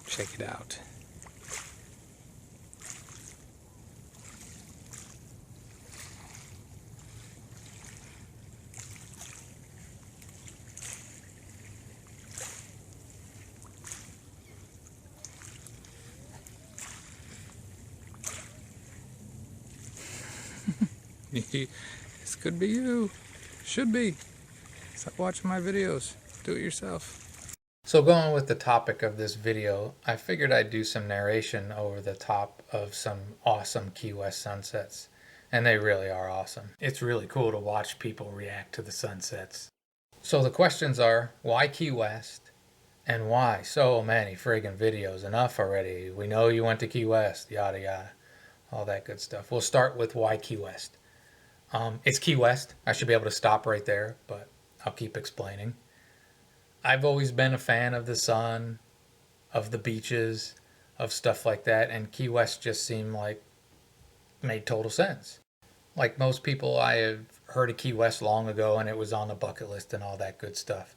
Check it out. This could be you. Should be. Stop watching my videos. Do it yourself. So going with the topic of this video, I figured I'd do some narration over the top of some awesome Key West sunsets. And they really are awesome. It's really cool to watch people react to the sunsets. So the questions are, why Key West? And why so many friggin' videos? Enough already. We know you went to Key West, yada yada. All that good stuff. We'll start with why Key West. It's Key West. I should be able to stop right there, but I'll keep explaining. I've always been a fan of the sun, of the beaches, of stuff like that, and Key West just seemed like made total sense. Like most people, I have heard of Key West long ago, and it was on the bucket list and all that good stuff.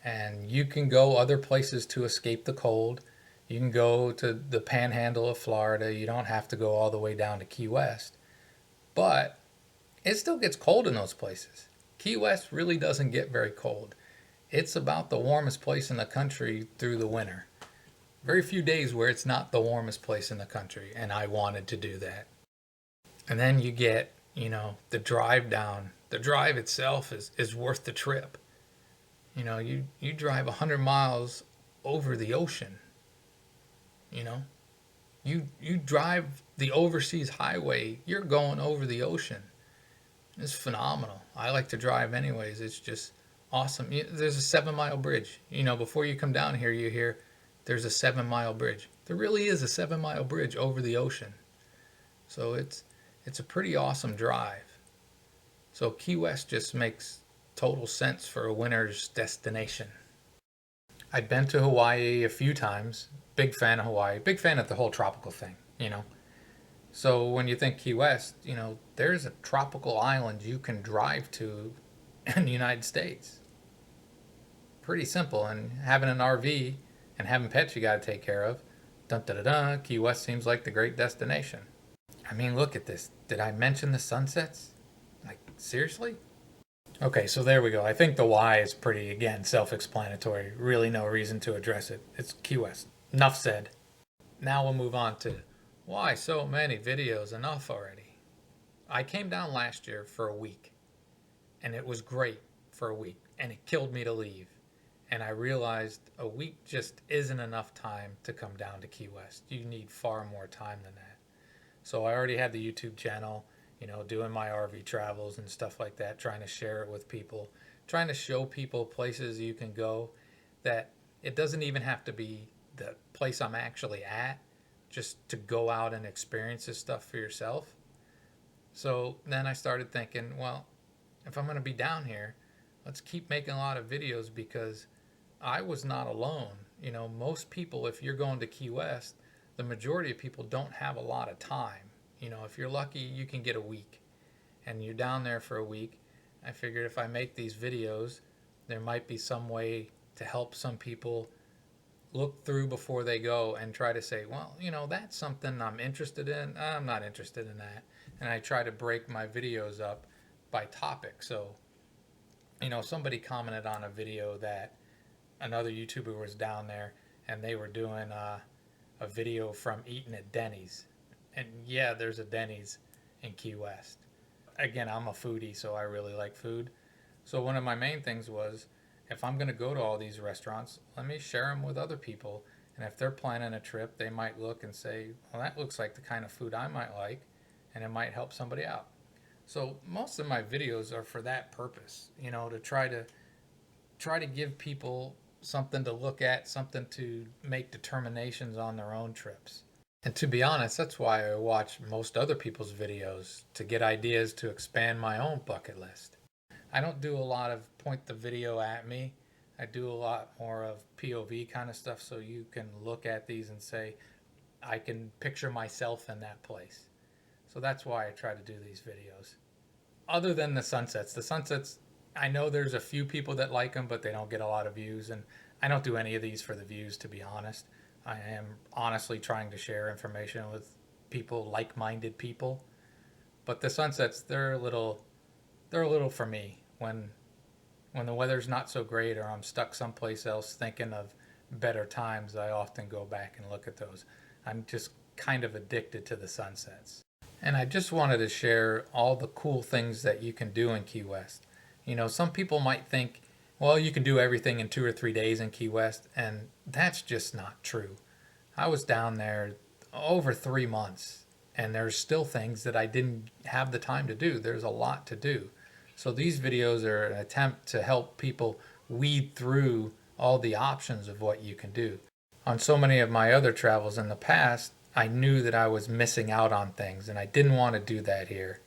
And you can go other places to escape the cold. You can go to the panhandle of Florida. You don't have to go all the way down to Key West. But it still gets cold in those places. Key West really doesn't get very cold. It's about the warmest place in the country through the winter. Very few days where it's not the warmest place in the country, and I wanted to do that. And then you get, the drive down. The drive itself is worth the trip. You drive 100 miles over the ocean. You drive the overseas highway, you're going over the ocean. It's phenomenal. I like to drive anyways. It's just awesome. There's a 7-mile bridge. Before you come down here, you hear there's a 7-mile bridge. There really is a 7-mile bridge over the ocean. So it's a pretty awesome drive. So Key West just makes total sense for a winter's destination. I've been to Hawaii a few times. Big fan of Hawaii. Big fan of the whole tropical thing, So when you think Key West, there's a tropical island you can drive to in the United States. Pretty simple. And having an RV and having pets you got to take care of, dun dun dun dun, Key West seems like the great destination. I mean, look at this. Did I mention the sunsets? Like, seriously? Okay, so there we go. I think the why is pretty, again, self-explanatory. Really no reason to address it. It's Key West. Enough said. Now we'll move on to why so many videos. Enough already. I came down last year for a week, and it was great for a week, and it killed me to leave. And I realized a week just isn't enough time to come down to Key West. You need far more time than that. So I already had the YouTube channel, doing my RV travels and stuff like that, trying to share it with people, trying to show people places you can go that it doesn't even have to be the place I'm actually at, just to go out and experience this stuff for yourself. So then I started thinking, well, if I'm going to be down here, let's keep making a lot of videos, because I was not alone. Most people, if you're going to Key West, the majority of people don't have a lot of time. If you're lucky, you can get a week, and you're down there for a week. I figured if I make these videos, there might be some way to help some people look through before they go and try to say, well, that's something I'm interested in. I'm not interested in that. And I try to break my videos up by topic. So, somebody commented on a video that another YouTuber was down there, and they were doing a video from eating at Denny's. And yeah, there's a Denny's in Key West. Again, I'm a foodie, so I really like food. So one of my main things was, if I'm going to go to all these restaurants, let me share them with other people. And if they're planning a trip, they might look and say, well, that looks like the kind of food I might like, and it might help somebody out. So most of my videos are for that purpose, to try to give people something to look at, something to make determinations on their own trips. And to be honest, that's why I watch most other people's videos, to get ideas to expand my own bucket list. I don't do a lot of point the video at me. I do a lot more of POV kind of stuff, so you can look at these and say, I can picture myself in that place. So that's why I try to do these videos. Other than the sunsets, I know there's a few people that like them, but they don't get a lot of views, and I don't do any of these for the views, to be honest. I am honestly trying to share information with people, like-minded people. But the sunsets, they're a little for me when the weather's not so great or I'm stuck someplace else thinking of better times. I often go back and look at those. I'm just kind of addicted to the sunsets. And I just wanted to share all the cool things that you can do in Key West. You know, some people might think, well, you can do everything in 2 or 3 days in Key West, and that's just not true. I was down there over 3 months, and there's still things that I didn't have the time to do. There's a lot to do. So these videos are an attempt to help people weed through all the options of what you can do. On so many of my other travels in the past, I knew that I was missing out on things, and I didn't want to do that here.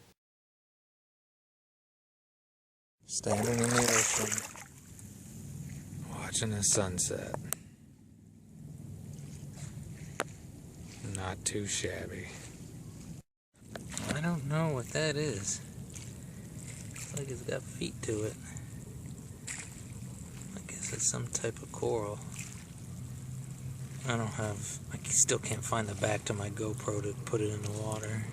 Standing in the ocean, watching the sunset. Not too shabby. I don't know what that is. Looks like it's got feet to it. I guess it's some type of coral. I still can't find the back to my GoPro to put it in the water.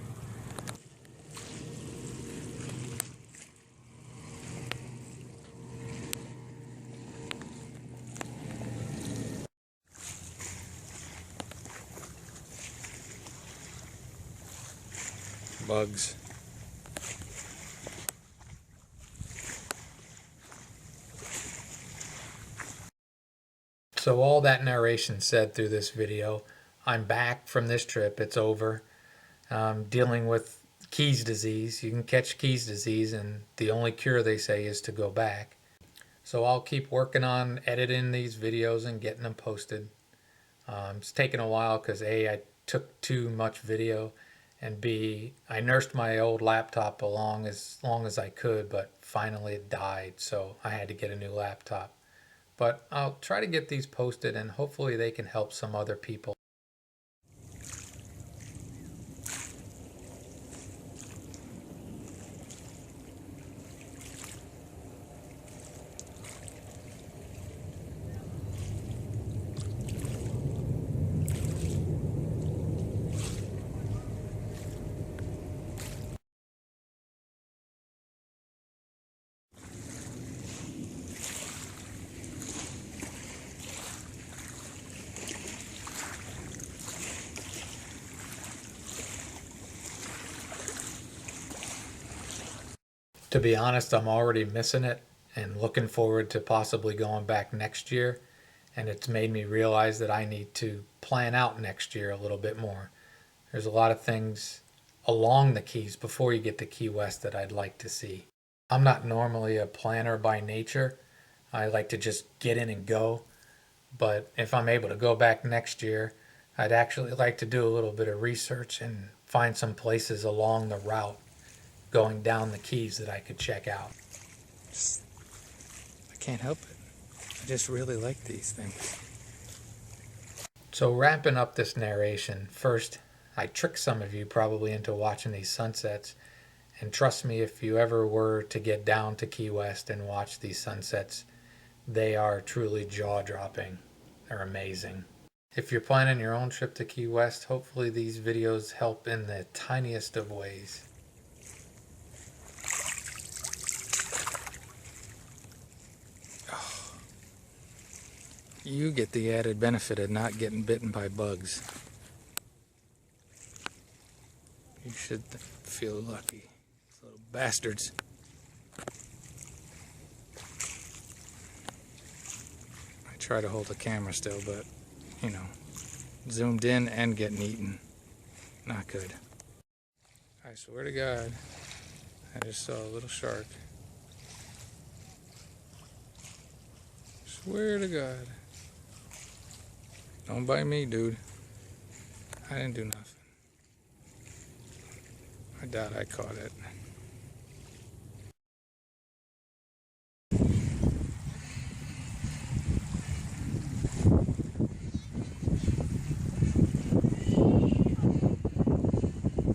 Bugs. So all that narration said through this video, I'm back from this trip. It's over. Dealing with Keys disease. You can catch Keys disease, and the only cure, they say, is to go back. So I'll keep working on editing these videos and getting them posted. It's taken a while because A, I took too much video, and B, I nursed my old laptop along as long as I could, but finally it died, so I had to get a new laptop. But I'll try to get these posted, and hopefully they can help some other people. To be honest, I'm already missing it and looking forward to possibly going back next year. And it's made me realize that I need to plan out next year a little bit more. There's a lot of things along the Keys before you get to Key West that I'd like to see. I'm not normally a planner by nature. I like to just get in and go. But if I'm able to go back next year, I'd actually like to do a little bit of research and find some places along the route going down the Keys that I could check out. I can't help it. I just really like these things. So wrapping up this narration, first, I tricked some of you probably into watching these sunsets. And trust me, if you ever were to get down to Key West and watch these sunsets, they are truly jaw-dropping. They're amazing. If you're planning your own trip to Key West, hopefully these videos help in the tiniest of ways. You get the added benefit of not getting bitten by bugs. You should feel lucky. These little bastards. I try to hold the camera still, but, you know, zoomed in and getting eaten. Not good. I swear to God, I just saw a little shark. Swear to God. Don't bite me, dude. I didn't do nothing. I doubt I caught it.